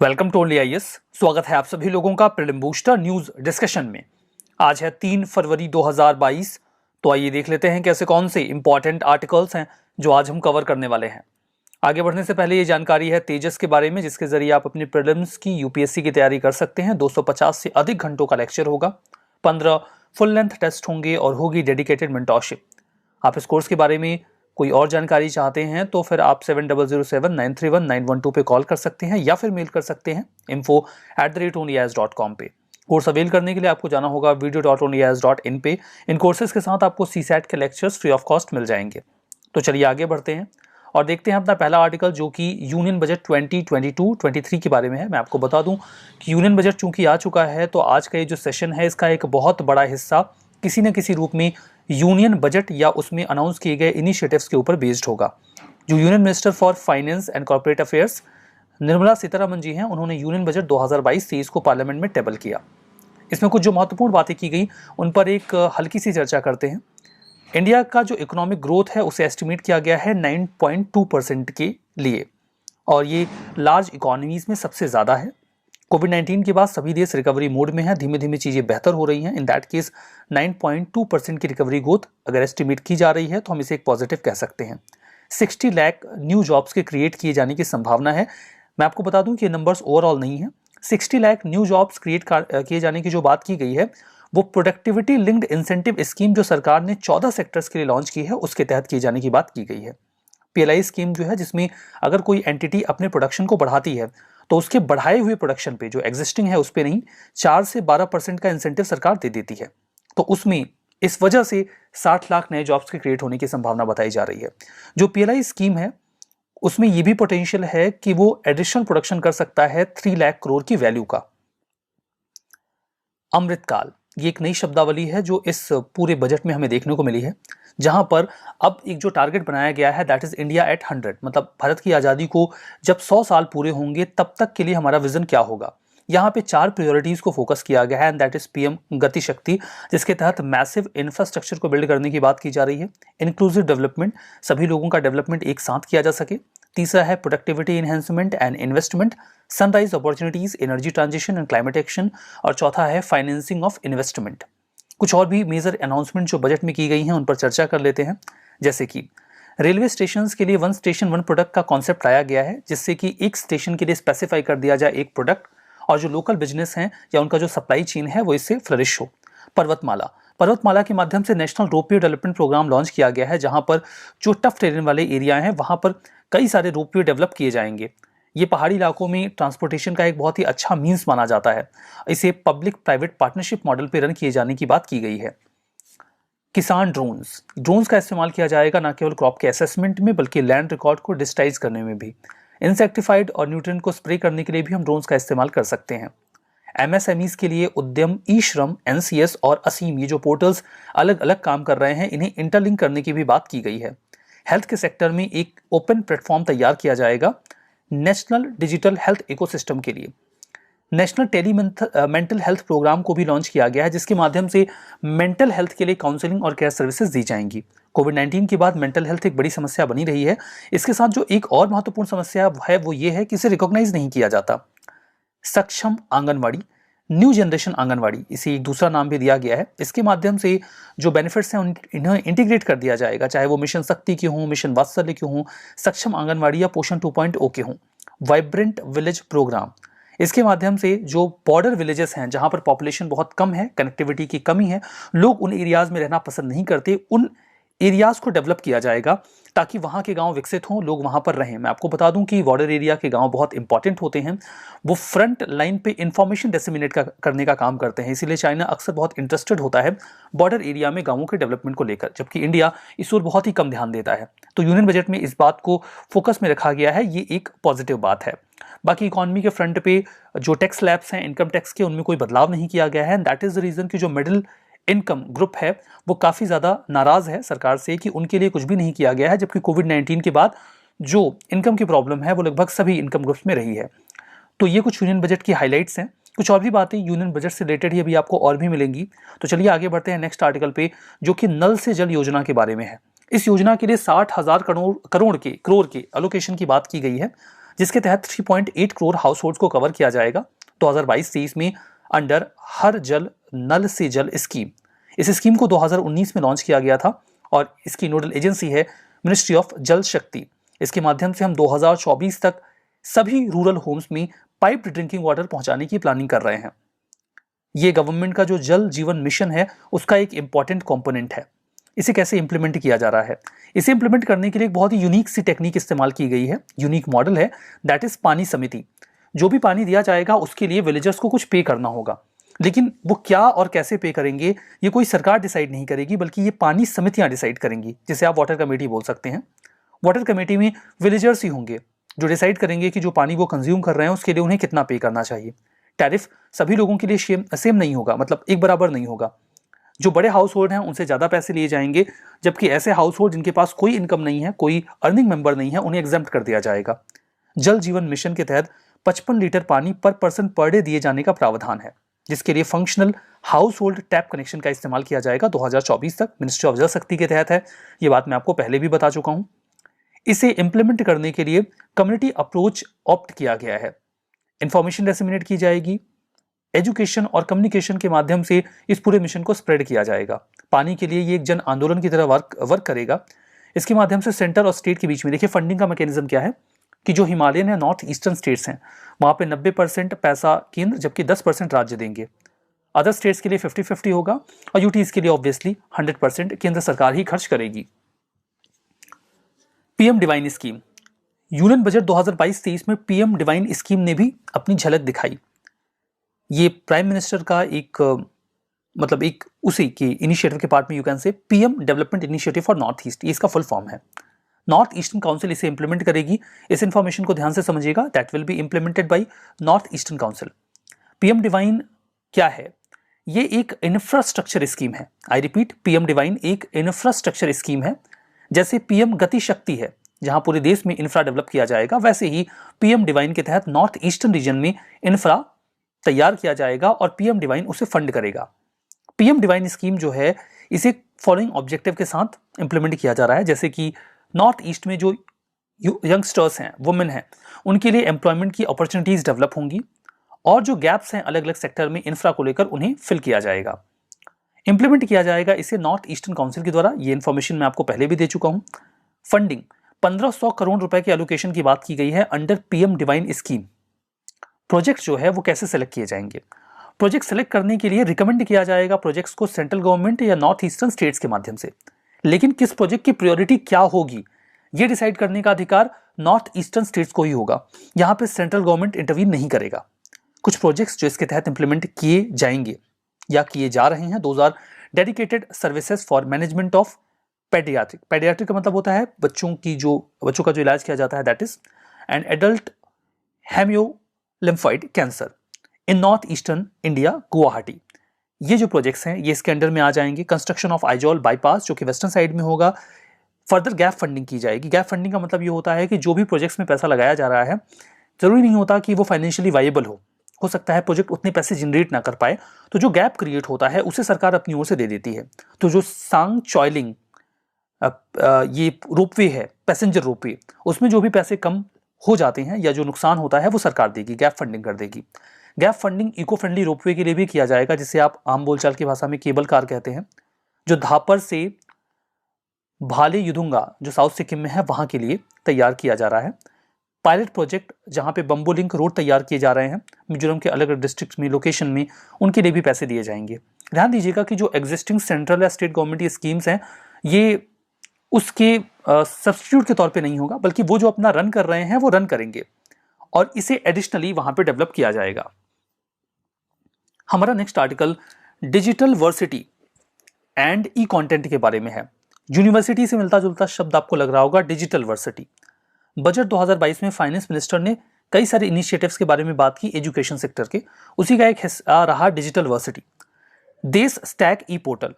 Welcome to only IAS. स्वागत है आप सभी लोगों का प्रीलिम बूस्टर न्यूज डिस्कशन में। आज है 3 फरवरी 2022। तो आइए देख लेते हैं कैसे कौन से इंपॉर्टेंट आर्टिकल्स हैं जो आज हम कवर करने वाले हैं। आगे बढ़ने से पहले ये जानकारी है तेजस के बारे में, जिसके जरिए आप अपनी प्रीलिम्स की यूपीएससी की तैयारी कर सकते हैं। 250 से अधिक घंटों का लेक्चर होगा, 15 फुल लेंथ टेस्ट होंगे और होगी डेडिकेटेड मेंटरशिप। आप इस कोर्स के बारे में कोई और जानकारी चाहते हैं तो फिर आप 7007931912 पे कॉल कर सकते हैं या फिर मेल कर सकते हैं info@onlyas.com पे। कोर्स अवेल करने के लिए आपको जाना होगा video.onlyas.in पे। इन कोर्सेज के साथ आपको सीसैट के लेक्चर्स फ्री ऑफ कॉस्ट मिल जाएंगे। तो चलिए आगे बढ़ते हैं और देखते हैं अपना पहला आर्टिकल, जो कि यूनियन बजट 2022-23 के बारे में है। मैं आपको बता दूं कि यूनियन बजट चूंकि आ चुका है, तो आज का ये जो सेशन है इसका एक बहुत बड़ा हिस्सा किसी न किसी रूप में यूनियन बजट या उसमें अनाउंस किए गए इनिशिएटिव्स के ऊपर बेस्ड होगा। जो union minister for finance and corporate affairs Nirmala Sitharaman ji हैं, उन्होंने यूनियन बजट 2022-23 को पार्लियामेंट में टेबल किया। इसमें कुछ जो महत्वपूर्ण बातें की गई उन पर एक हल्की सी चर्चा करते हैं। इंडिया का जो इकोनॉमिक ग्रोथ है उसे एस्टिमेट किया गया है 9.2% के लिए, और ये लार्ज इकोनॉमीज में सबसे ज़्यादा है। कोविड-19 के बाद सभी देश रिकवरी मोड में है, धीमे धीमे चीज़ें बेहतर हो रही हैं। इन दैट केस 9.2% की रिकवरी ग्रोथ अगर एस्टिमेट की जा रही है तो हम इसे एक पॉजिटिव कह सकते हैं। 60 लाख न्यू जॉब्स के क्रिएट किए जाने की संभावना है। मैं आपको बता दूं कि ये नंबर्स ओवरऑल नहीं है। 60 लाख न्यू जॉब्स क्रिएट किए जाने की जो बात की गई है वो प्रोडक्टिविटी लिंक्ड इंसेंटिव स्कीम जो सरकार ने 14 सेक्टर्स के लिए लॉन्च की है उसके तहत किए जाने की बात की गई है। पीएलआई स्कीम जो है, जिसमें अगर कोई एंटिटी अपने प्रोडक्शन को बढ़ाती है तो उसके बढ़ाए हुए प्रोडक्शन पे, जो एग्जिस्टिंग है उस पे नहीं, 4 से 12% का इंसेंटिव सरकार दे देती है। तो उसमें इस वजह से 60 लाख नए जॉब्स के क्रिएट होने की संभावना बताई जा रही है। जो पीएलआई स्कीम है उसमें ये भी पोटेंशियल है कि वो एडिशनल प्रोडक्शन कर सकता है 3 लाख करोड़ की वैल्यू का। अमृतकाल, ये एक नई शब्दावली है जो इस पूरे बजट में हमें देखने को मिली है, जहां पर अब एक जो टारगेट बनाया गया है दैट इज इंडिया एट 100, मतलब भारत की आज़ादी को जब 100 साल पूरे होंगे तब तक के लिए हमारा विजन क्या होगा। यहाँ पे 4 प्रायोरिटीज को फोकस किया गया है एंड दैट इज पीएम गति शक्ति, जिसके तहत मैसिव इंफ्रास्ट्रक्चर को बिल्ड करने की बात की जा रही है। इंक्लूसिव डेवलपमेंट, सभी लोगों का डेवलपमेंट एक साथ किया जा सके। तीसरा है productivity enhancement and investment, sunrise opportunities, energy transition and climate action, और चौथा है फाइनेंसिंग ऑफ इन्वेस्टमेंट। कुछ और भी मेजर अनाउंसमेंट जो बजट में की गई हैं उन पर चर्चा कर लेते हैं। जैसे कि रेलवे स्टेशन के लिए 1 स्टेशन 1 प्रोडक्ट का कॉन्सेप्ट लाया गया है, जिससे कि एक स्टेशन के लिए स्पेसिफाई कर दिया जाए एक प्रोडक्ट, और जो लोकल बिजनेस हैं या उनका जो सप्लाई चेन है वो इससे फ्लरिश हो। पर्वतमाला के माध्यम से national ropeway development programme launch किया गया है, जहां पर जो टफ टेरेन वाले एरिया हैं वहां पर कई सारे रोपवे डेवलप किए जाएंगे। ये पहाड़ी इलाकों में ट्रांसपोर्टेशन का एक बहुत ही अच्छा मीन्स माना जाता है। इसे पब्लिक प्राइवेट पार्टनरशिप मॉडल पर रन किए जाने की बात की गई है। किसान ड्रोन्स का इस्तेमाल किया जाएगा न केवल क्रॉप के असेसमेंट में बल्कि लैंड रिकॉर्ड को डिजिटाइज करने में भी। इंसेक्टिफाइड और न्यूट्रिएंट को स्प्रे करने के लिए भी हम ड्रोन्स का इस्तेमाल कर सकते हैं। एमएसएमईज के लिए उद्यम, ई श्रम, एनसीएस और असीम, ये जो पोर्टल्स अलग अलग काम कर रहे हैं, इन्हें इंटरलिंक करने की भी बात की गई है। हेल्थ के सेक्टर में एक ओपन प्लेटफॉर्म तैयार किया जाएगा नेशनल डिजिटल हेल्थ इकोसिस्टम के लिए। National tele mental health programme को भी लॉन्च किया गया है, जिसके माध्यम से मेंटल हेल्थ के लिए काउंसलिंग और केयर सर्विसेज दी जाएंगी। कोविड-19 के बाद मेंटल हेल्थ एक बड़ी समस्या बनी रही है। इसके साथ जो एक और महत्वपूर्ण समस्या है वो ये है कि इसे रिकॉग्नाइज नहीं किया जाता। सक्षम आंगनवाड़ी, न्यू जनरेशन आंगनवाड़ी, इसे एक दूसरा नाम भी दिया गया है। इसके माध्यम से जो बेनिफिट्स हैं इन्हें इंटीग्रेट कर दिया जाएगा, चाहे वो मिशन शक्ति के हों, मिशन वात्सल्य के हों, सक्षम आंगनवाड़ी या पोषण 2.0 के हों। वाइब्रेंट विलेज प्रोग्राम, इसके माध्यम से जो बॉर्डर विलेजेस हैं जहां पर पॉपुलेशन बहुत कम है, कनेक्टिविटी की कमी है, लोग उन एरियाज में रहना पसंद नहीं करते, उन एरियाज को डेवलप किया जाएगा ताकि वहाँ के गांव विकसित हों, लोग वहाँ पर रहें। मैं आपको बता दूं कि बॉर्डर एरिया के गांव बहुत इंपॉर्टेंट होते हैं, वो फ्रंट लाइन पे इंफॉर्मेशन डिसेमिनेट करने का काम करते हैं। इसीलिए चाइना अक्सर बहुत इंटरेस्टेड होता है बॉर्डर एरिया में गांवों के डेवलपमेंट को लेकर, जबकि इंडिया इस ओर बहुत ही कम ध्यान देता है। तो यूनियन बजट में इस बात को फोकस में रखा गया है, ये एक पॉजिटिव बात है। बाकी इकोनॉमी के फ्रंट पे जो टैक्स स्लैब्स हैं इनकम टैक्स के, उनमें कोई बदलाव नहीं किया गया है। दैट इज द रीजन कि जो मिडिल इनकम ग्रुप है वो काफ़ी ज़्यादा नाराज़ है सरकार से कि उनके लिए कुछ भी नहीं किया गया है, जबकि कोविड-19 के बाद जो इनकम की प्रॉब्लम है वो लगभग सभी इनकम ग्रुप्स में रही है। तो ये कुछ यूनियन बजट की हाइलाइट्स हैं। कुछ और भी बातें यूनियन बजट से रिलेटेड ही अभी आपको और भी मिलेंगी। तो चलिए आगे बढ़ते हैं नेक्स्ट आर्टिकल पे, जो कि नल से जल योजना के बारे में है। इस योजना के लिए 60,000 करोड़ के एलोकेशन की बात की गई है, जिसके तहत 3.8 करोड़ हाउस होल्ड को कवर किया जाएगा 2022-23 में अंडर हर जल नल से जल स्कीम। इस स्कीम को 2019 में लॉन्च किया गया था और इसकी नोडल एजेंसी है मिनिस्ट्री ऑफ जल शक्ति। इसके माध्यम से हम 2024 तक सभी रूरल होम्स में पाइप्ड ड्रिंकिंग वाटर पहुंचाने की प्लानिंग कर रहे हैं। ये गवर्नमेंट का जो जल जीवन मिशन है उसका एक इंपॉर्टेंट कंपोनेंट है। इसे कैसे इंप्लीमेंट किया जा रहा है? इसे इंप्लीमेंट करने के लिए एक बहुत ही यूनिक सी टेक्निक इस्तेमाल की गई है, यूनिक मॉडल है, दैट इज पानी समिति। जो भी पानी दिया जाएगा उसके लिए विलेजर्स को कुछ पे करना होगा, लेकिन वो क्या और कैसे पे करेंगे ये कोई सरकार डिसाइड नहीं करेगी, बल्कि ये पानी समितियां डिसाइड करेंगी, जिसे आप वाटर कमेटी बोल सकते हैं। वाटर कमेटी में विलेजर्स ही होंगे जो डिसाइड करेंगे कि जो पानी वो कंज्यूम कर रहे हैं उसके लिए उन्हें कितना पे करना चाहिए। टैरिफ सभी लोगों के लिए सेम नहीं होगा, मतलब एक बराबर नहीं होगा। जो बड़े हाउस होल्ड हैं उनसे ज़्यादा पैसे लिए जाएंगे, जबकि ऐसे हाउस होल्ड जिनके पास कोई इनकम नहीं है, कोई अर्निंग मेंबर नहीं है, उन्हें एग्जेम्प्ट कर दिया जाएगा। जल जीवन मिशन के तहत 55 लीटर पानी पर पर्सन पर डे दिए जाने का प्रावधान है, जिसके लिए functional house hold tap connection का इस्तेमाल किया जाएगा 2024 तक। मिनिस्ट्री ऑफ जल शक्ति के तहत है, ये बात मैं आपको पहले भी बता चुका हूं। इसे इंप्लीमेंट करने के लिए कम्युनिटी अप्रोच ऑप्ट किया गया है। इंफॉर्मेशन डिसेमिनेट की जाएगी, एजुकेशन और कम्युनिकेशन के माध्यम से इस पूरे मिशन को स्प्रेड किया जाएगा। पानी के लिए ये एक जन आंदोलन की तरह वर्क करेगा। इसके माध्यम से सेंटर और स्टेट के बीच में देखिए फंडिंग का मैकेनिज्म क्या है कि जो हिमालयन या नॉर्थ ईस्टर्न स्टेट्स हैं वहाँ पे 90% पैसा केंद्र जबकि 10% राज्य देंगे। अदर स्टेट्स के लिए 50-50 होगा और यूटीज के लिए ऑब्वियसली 100% केंद्र सरकार ही खर्च करेगी। PM divine scheme, union budget 2022-23 में पीएम डिवाइन स्कीम ने भी अपनी झलक दिखाई। ये प्राइम मिनिस्टर का एक मतलब एक उसी के इनिशिएटिव के पार्ट में you can say PM development initiative for north east, ये इसका फुल फॉर्म है। नॉर्थ ईस्टर्न काउंसिल इसे इंप्लीमेंट करेगी। इस इंफॉर्मेशन को ध्यान से समझिएगा, that will be implemented bye north eastern council. PM divine क्या है? ये एक इंफ्रास्ट्रक्चर स्कीम है। आई रिपीट, पीएम डिवाइन एक इंफ्रास्ट्रक्चर स्कीम है। जैसे पीएम गति शक्ति है जहां पूरे देश में इंफ्रा डेवलप किया जाएगा, वैसे ही पीएम डिवाइन के तहत नॉर्थ ईस्टर्न रीजन में इंफ्रा तैयार किया जाएगा और पीएम डिवाइन उसे फंड करेगा। पीएम डिवाइन स्कीम जो है इसे फॉलोइंग ऑब्जेक्टिव के साथ इंप्लीमेंट किया जा रहा है, जैसे कि नॉर्थ ईस्ट में जो यंगस्टर्स हैं, वुमेन हैं, उनके लिए एम्प्लॉयमेंट की अपॉर्चुनिटीज डेवलप होंगी और जो गैप्स हैं अलग अलग सेक्टर में इंफ्रा को लेकर उन्हें फिल किया जाएगा, इंप्लीमेंट किया जाएगा इसे नॉर्थ ईस्टर्न काउंसिल के द्वारा। ये इन्फॉर्मेशन मैं आपको पहले भी दे चुका हूं। फंडिंग 1500 करोड़ रुपए के एलोकेशन की बात की गई है under PM divine scheme. Project जो है वो कैसे सेलेक्ट किए जाएंगे? प्रोजेक्ट सेलेक्ट करने के लिए रिकमेंड किया जाएगा प्रोजेक्ट्स को सेंट्रल गवर्नमेंट या नॉर्थ ईस्टर्न स्टेट्स के माध्यम से, लेकिन किस प्रोजेक्ट की प्रायोरिटी क्या होगी ये डिसाइड करने का अधिकार नॉर्थ ईस्टर्न स्टेट्स को ही होगा। यहां पे सेंट्रल गवर्नमेंट इंटरवीन नहीं करेगा। कुछ प्रोजेक्ट्स जो इसके तहत इंप्लीमेंट किए जाएंगे या किए जा रहे हैं, those are dedicated services for management of pediatric. Pediatric का मतलब होता है बच्चों का जो इलाज किया जाता है, that is and adult haemolymphoid cancer in north eastern India, Guwahati. ये जो प्रोजेक्ट्स हैं ये इसके अंडर में आ जाएंगे। कंस्ट्रक्शन ऑफ आइजॉल बाईपास जो कि वेस्टर्न साइड में होगा। फर्दर गैप फंडिंग की जाएगी। गैप फंडिंग का मतलब ये होता है कि जो भी प्रोजेक्ट्स में पैसा लगाया जा रहा है जरूरी नहीं होता कि वो फाइनेंशियली वाइबल हो सकता है प्रोजेक्ट उतने पैसे जनरेट ना कर पाए, तो जो गैप क्रिएट होता है उसे सरकार अपनी ओर से दे देती है। तो जो सांग चॉयलिंग ये रोपवे है, पैसेंजर रोपवे, उसमें जो भी पैसे कम हो जाते हैं या जो नुकसान होता है वो सरकार देगी, गैप फंडिंग कर देगी। Gap funding eco friendly ropeway के लिए भी किया जाएगा, जिसे आप आम बोलचाल की भाषा में केबल कार कहते हैं, जो धापर से भाले युदुंगा जो साउथ सिक्किम में है वहां के लिए तैयार किया जा रहा है। पायलट प्रोजेक्ट जहां पे बम्बो लिंक रोड तैयार किए जा रहे हैं मिजोरम के अलग अलग डिस्ट्रिक्ट में, लोकेशन में, उनके लिए भी पैसे दिए जाएंगे। ध्यान दीजिएगा कि जो एग्जिस्टिंग सेंट्रल या स्टेट गवर्नमेंट की स्कीम्स हैं ये उसके सब्स्टिट्यूट के तौर पे नहीं होगा, बल्कि वो जो अपना रन कर रहे हैं वो रन करेंगे और इसे एडिशनली वहां पे डेवलप किया जाएगा। हमारा next article digital varsity and E content के बारे में है। यूनिवर्सिटी से मिलता जुलता शब्द आपको लग रहा होगा, डिजिटल वर्सिटी। बजट 2022 में फाइनेंस मिनिस्टर ने कई सारे इनिशिएटिव्स के बारे में बात की एजुकेशन सेक्टर के, उसी का एक हिस्सा रहा डिजिटल वर्सिटी। देश स्टैक ई पोर्टल,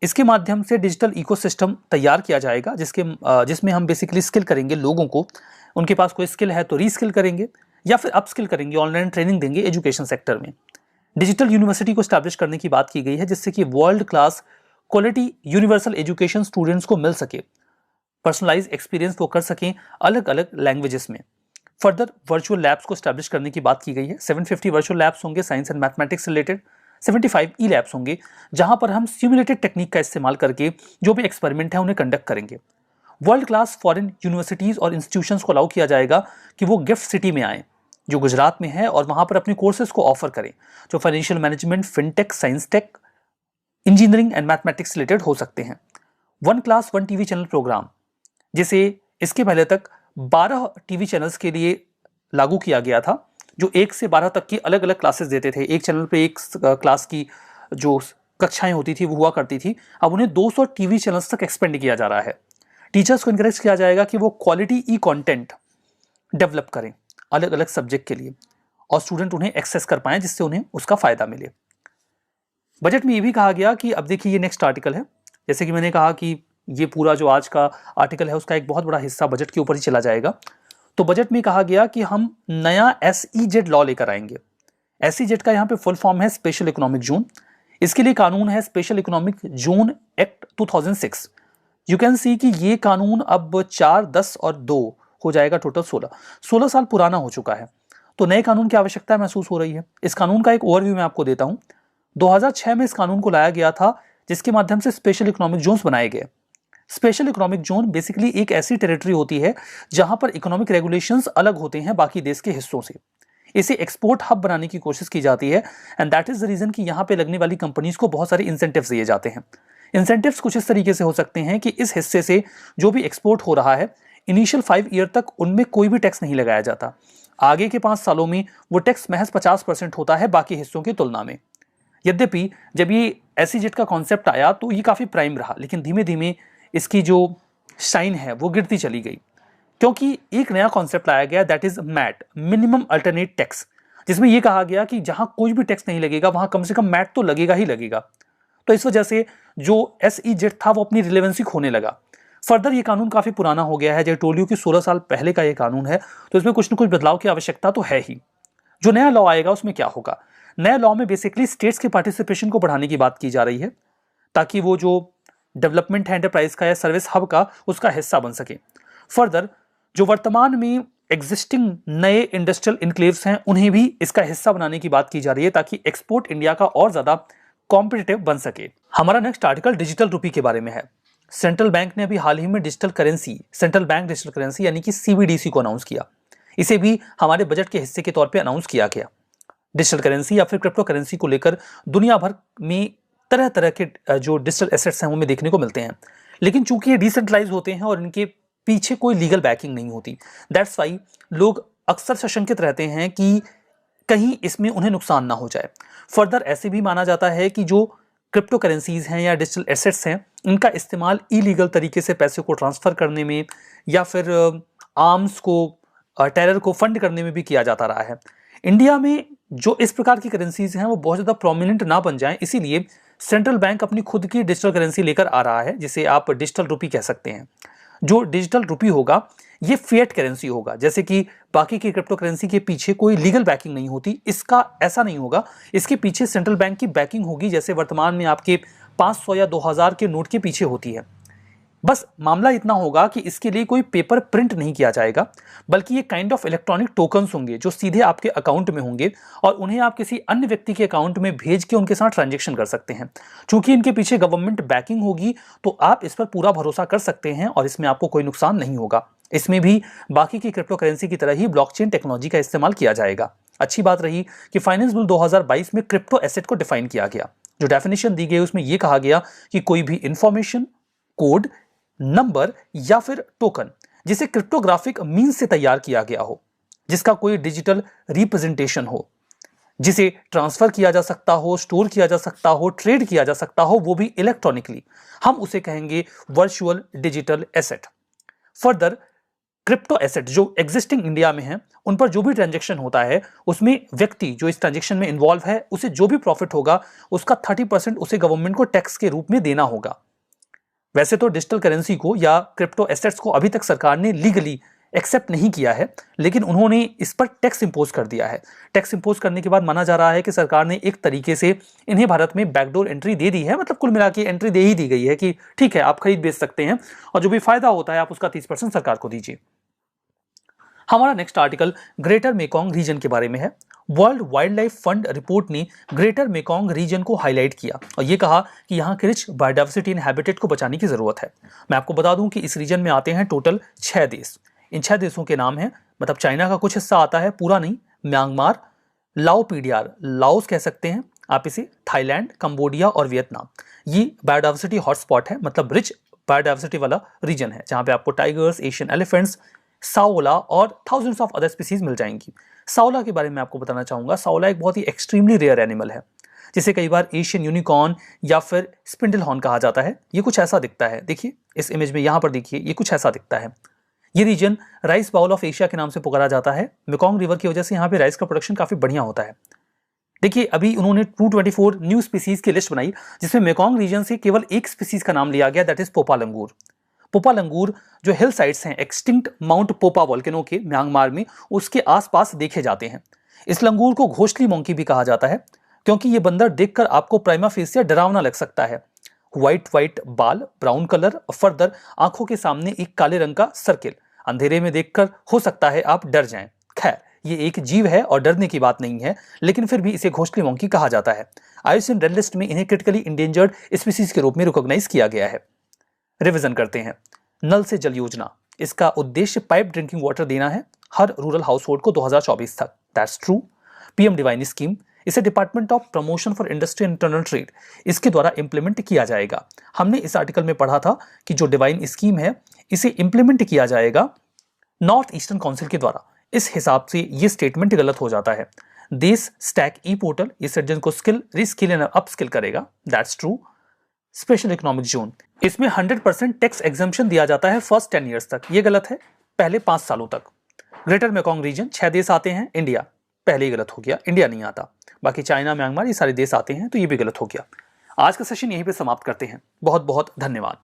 इसके माध्यम से डिजिटल इकोसिस्टम तैयार किया जाएगा जिसमें हम बेसिकली स्किल करेंगे लोगों को। उनके पास कोई स्किल है तो रीस्किल करेंगे या फिर अपस्किल करेंगे, ऑनलाइन ट्रेनिंग देंगे एजुकेशन सेक्टर में। डिजिटल यूनिवर्सिटी को स्टैब्लिश करने की बात की गई है जिससे कि world class quality universal education students को मिल सके, पर्सनलाइज एक्सपीरियंस वो कर सकें अलग अलग लैंग्वेजेस में। फर्दर वर्चुअल लैब्स को स्टैब्लिश करने की बात की गई है। 750 वर्चुअल लैब्स होंगे science and mathematics related. 75 E labs होंगे जहां पर हम सिमुलेटेड टेक्निक का इस्तेमाल करके जो भी एक्सपेरिमेंट है उन्हें कंडक्ट करेंगे। वर्ल्ड क्लास फॉरेन यूनिवर्सिटीज और इंस्टीट्यूशंस को अलाउ किया जाएगा कि वो गिफ्ट सिटी में आए जो गुजरात में है और वहां पर अपने कोर्सेज को ऑफर करें जो financial management, fintech, science tech, engineering and mathematics related हो सकते हैं। 1 क्लास 1 टीवी चैनल प्रोग्राम, जिसे इसके पहले तक 12 टीवी चैनल्स के लिए लागू किया गया था, जो 1 से 12 तक की अलग अलग क्लासेस देते थे। एक चैनल पे एक क्लास की जो कक्षाएं होती थी वो हुआ करती थी, अब उन्हें 200 टीवी चैनल्स तक एक्सपेंड किया जा रहा है। टीचर्स को इनकरेज किया जाएगा कि वो क्वालिटी ई कंटेंट डेवलप करें अलग अलग सब्जेक्ट के लिए और स्टूडेंट उन्हें एक्सेस कर पाएं जिससे उन्हें उसका फायदा मिले। बजट में ये भी कहा गया कि अब देखिए ये नेक्स्ट आर्टिकल है, जैसे कि मैंने कहा कि ये पूरा जो आज का आर्टिकल है उसका एक बहुत बड़ा हिस्सा बजट के ऊपर ही चला जाएगा। तो बजट में कहा गया कि हम नया SEZ लॉ लेकर आएंगे। SEZ का यहाँ पे फुल फॉर्म है स्पेशल इकोनॉमिक जोन। इसके लिए कानून है special economic zone act 2006। You can see कि ये कानून अब 4, 10 और 2 हो जाएगा, टोटल 16 साल पुराना हो चुका है। तो नए कानून की आवश्यकता महसूस हो रही है। इस कानून का एक ओवरव्यू मैं आपको देता हूं। 2006 में इस कानून को लाया गया था जिसके माध्यम से स्पेशल इकोनॉमिक जोन्स बनाए गए। स्पेशल इकोनॉमिक जोन बेसिकली एक ऐसी टेरिटरी होती है जहां पर इकोनॉमिक रेगुलेशंस अलग होते हैं बाकी देश के हिस्सों से। इसे एक्सपोर्ट हब बनाने की कोशिश की जाती है and that is the reason कि यहां पे लगने वाली कंपनीज को बहुत सारे इंसेंटिव्स दिए जाते हैं। इंसेंटिव्स कुछ इस तरीके से हो सकते हैं कि इस हिस्से से जो भी एक्सपोर्ट हो रहा है इनिशियल 5 ईयर तक उनमें कोई भी टैक्स नहीं लगाया जाता। आगे के 5 सालों में वो टैक्स महज 50% होता है बाकी हिस्सों की तुलना में। यद्यपि जब ये SEZ का कॉन्सेप्ट आया तो ये काफी प्राइम रहा, लेकिन धीमे धीमे इसकी जो शाइन है वो गिरती चली गई क्योंकि एक नया कॉन्सेप्ट लाया गया that is MAT, minimum alternate tax, जिसमें यह कहा गया कि जहां कोई भी टैक्स नहीं लगेगा वहां कम से कम मैट तो लगेगा ही लगेगा। तो इस वजह से जो SEZ था वो अपनी रिलेवेंसी खोने लगा। फर्दर ये कानून काफी पुराना हो गया है, जैसे टोल यू कि 16 साल पहले का ये कानून है, तो इसमें कुछ न कुछ बदलाव की आवश्यकता तो है ही। जो नया लॉ आएगा उसमें क्या होगा? नया लॉ में बेसिकली स्टेट्स के पार्टिसिपेशन को बढ़ाने की बात की जा रही है ताकि वो जो डेवलपमेंट है एंटरप्राइज का या सर्विस हब का उसका हिस्सा बन सके। फर्दर जो वर्तमान में एग्जिस्टिंग नए इंडस्ट्रियल इनक्लेव्स हैं उन्हें भी इसका हिस्सा बनाने की बात की जा रही है ताकि एक्सपोर्ट इंडिया का और ज्यादा कॉम्पिटिटिव बन सके। हमारा नेक्स्ट आर्टिकल डिजिटल रुपी के बारे में है। सेंट्रल बैंक ने अभी हाल ही में digital currency, central bank digital currency यानी कि CBDC को अनाउंस किया। इसे भी हमारे बजट के हिस्से के तौर पे अनाउंस किया गया। डिजिटल करेंसी या फिर क्रिप्टो करेंसी को लेकर दुनिया भर में तरह तरह के जो डिजिटल एसेट्स हैं वो हमें देखने को मिलते हैं, लेकिन चूंकि ये डिसेंट्रलाइज होते हैं और इनके पीछे कोई लीगल बैकिंग नहीं होती, दैट्स वाई लोग अक्सर सशंकित रहते हैं कि कहीं इसमें उन्हें नुकसान ना हो जाए। फर्दर ऐसे भी माना जाता है कि जो क्रिप्टो करेंसीज हैं या डिजिटल एसेट्स हैं इनका इस्तेमाल इलीगल तरीके से पैसे को ट्रांसफर करने में या फिर आर्म्स को, टेरर को फंड करने में भी किया जाता रहा है। इंडिया में जो इस प्रकार की करेंसीज हैं वो बहुत ज़्यादा प्रोमिनेंट ना बन जाएं, इसीलिए सेंट्रल बैंक अपनी खुद की डिजिटल करेंसी लेकर आ रहा है जिसे आप डिजिटल रुपी कह सकते हैं। जो डिजिटल रुपी होगा ये फिएट करेंसी होगा, जैसे कि बाकी की क्रिप्टो करेंसी के पीछे कोई लीगल बैकिंग नहीं होती, इसका ऐसा नहीं होगा। इसके पीछे सेंट्रल बैंक की बैकिंग होगी जैसे वर्तमान में आपके 500 या 2000 के नोट के पीछे होती है। बस मामला इतना होगा कि इसके लिए कोई पेपर प्रिंट नहीं किया जाएगा, बल्कि ये काइंड ऑफ इलेक्ट्रॉनिक टोकन्स होंगे जो सीधे आपके अकाउंट में होंगे और उन्हें आप किसी अन्य व्यक्ति के अकाउंट में भेज के उनके साथ ट्रांजैक्शन कर सकते हैं। चूंकि इनके पीछे गवर्नमेंट बैकिंग होगी तो आप इस पर पूरा भरोसा कर सकते हैं और इसमें आपको कोई नुकसान नहीं होगा। इसमें भी बाकी की क्रिप्टो करेंसी की तरह ही ब्लॉकचेन टेक्नोलॉजी का इस्तेमाल किया जाएगा। अच्छी बात रही कि फाइनेंस बिल 2022 में क्रिप्टो एसेट को डिफाइन किया गया। जो डेफिनेशन दी गई उसमें यह कहा गया कि कोई भी इंफॉर्मेशन, कोड, नंबर या फिर टोकन जिसे क्रिप्टोग्राफिक मींस से तैयार किया गया हो, जिसका कोई डिजिटल रिप्रेजेंटेशन हो, जिसे ट्रांसफर किया जा सकता हो, स्टोर किया जा सकता हो, ट्रेड किया जा सकता हो, वो भी इलेक्ट्रॉनिकली, हम उसे कहेंगे virtual digital asset. Further crypto asset जो एग्जिस्टिंग इंडिया में है उन पर जो भी ट्रांजैक्शन होता है उसमें व्यक्ति जो इस ट्रांजैक्शन में इन्वॉल्व है उसे जो भी प्रॉफिट होगा उसका 30% उसे गवर्नमेंट को टैक्स के रूप में देना होगा। वैसे तो डिजिटल करेंसी को या क्रिप्टो एसेट्स को अभी तक सरकार ने लीगली एक्सेप्ट नहीं किया है, लेकिन उन्होंने इस पर टैक्स इंपोज कर दिया है। टैक्स इंपोज करने के बाद माना जा रहा है कि सरकार ने एक तरीके से इन्हें भारत में बैकडोर एंट्री दे दी है, मतलब कुल मिला के एंट्री दे ही दी गई है कि ठीक है आप खरीद बेच सकते हैं और जो भी फायदा होता है आप उसका 30% सरकार को दीजिए। हमारा next article Greater Mekong region के बारे में है। World Wildlife Fund report ने ग्रेटर मेकोंग रीजन को हाईलाइट किया और ये कहा कि यहाँ के रिच बायोडाइवर्सिटी एंड हैबिटेट को बचाने की जरूरत है। मैं आपको बता दूं कि इस रीजन में आते हैं टोटल 6 देश। इन 6 देशों के नाम हैं, मतलब चाइना का कुछ हिस्सा आता है, पूरा नहीं, म्यांमार, लाओपीडियार, लाओस कह सकते हैं आप इसे, थाईलैंड, कंबोडिया और वियतनाम। ये बायोडाइवर्सिटी हॉटस्पॉट है, मतलब रिच बायोडाइवर्सिटी वाला रीजन है, जहां पे आपको टाइगर्स, एशियन एलिफेंट्स, साओला और थाउजेंड्स ऑफ अदर स्पीसीज मिल जाएंगी। साओला के बारे में आपको बताना चाहूंगा। साओला एक बहुत ही एक्सट्रीमली रेयर एनिमल है, जिसे कई बार एशियन यूनिकॉर्न या फिर स्पिंडल हॉर्न कहा जाता है। ये कुछ ऐसा दिखता है, देखिए इस इमेज में, यहां पर देखिए, ये कुछ ऐसा दिखता है। ये region rice bowl of Asia के नाम से पुकारा जाता है। मेकोंग रिवर की वजह से यहाँ पे राइस का प्रोडक्शन काफी बढ़िया होता है। देखिए अभी उन्होंने 224 न्यू स्पीसीज की लिस्ट बनाई, जिसमें मेकोंग रीजन से केवल एक स्पीसीज का नाम लिया गया, दैट इज पोपा लंगूर। पोपा लंगूर जो हिल साइड्स हैं एक्सटिंक्ट माउंट पोपा वोल्केनो के म्यांमार में, उसके आसपास देखे जाते हैं। इस लंगूर को घोंसली मंकी भी कहा जाता है, क्योंकि ये बंदर देखकर आपको प्राइमा फेसिया डरावना लग सकता है। व्हाइट बाल, ब्राउन कलर और फर्दर आंखों के सामने एक काले रंग का सर्किल। अंधेरे में देखकर हो सकता है आप डर जाएं। खैर, ये एक जीव है और डरने की बात नहीं है, लेकिन फिर भी इसे घोंसली मंकी कहा जाता है। IUCN रेड लिस्ट में इन्हें क्रिटिकली इंडेंजर्ड स्पीसीज के रूप में रिकॉग्नाइज किया गया है। रिवीजन करते हैं। नल से जल योजना, इसका उद्देश्य पाइप ड्रिंकिंग वाटर देना है हर रूरल हाउस होल्ड को 2024 तक। That's true. PM divine scheme, इसे department of promotion for industry and internal trade, इसके द्वारा इंप्लीमेंट किया जाएगा। हमने इस आर्टिकल में पढ़ा था कि जो डिवाइन स्कीम है, इसे इंप्लीमेंट किया जाएगा नॉर्थ ईस्टर्न काउंसिल के द्वारा। इस हिसाब से ये स्टेटमेंट गलत हो जाता है। देश स्टैक ई पोर्टल इस सिटीजन को स्किल, रीस्किल एंड अपस्किल करेगा। That's true. Special economic zone, इसमें 100% टैक्स एग्जम्पशन दिया जाता है फर्स्ट 10 ईयर्स तक। ये गलत है, पहले 5 सालों तक। ग्रेटर मेकोंग रीजन 6 देश आते हैं, इंडिया पहले ही गलत हो गया, इंडिया नहीं आता। बाकी चाइना, म्यांमार, ये सारे देश आते हैं, तो ये भी गलत हो गया। आज का सेशन यहीं पे समाप्त करते हैं। बहुत बहुत धन्यवाद।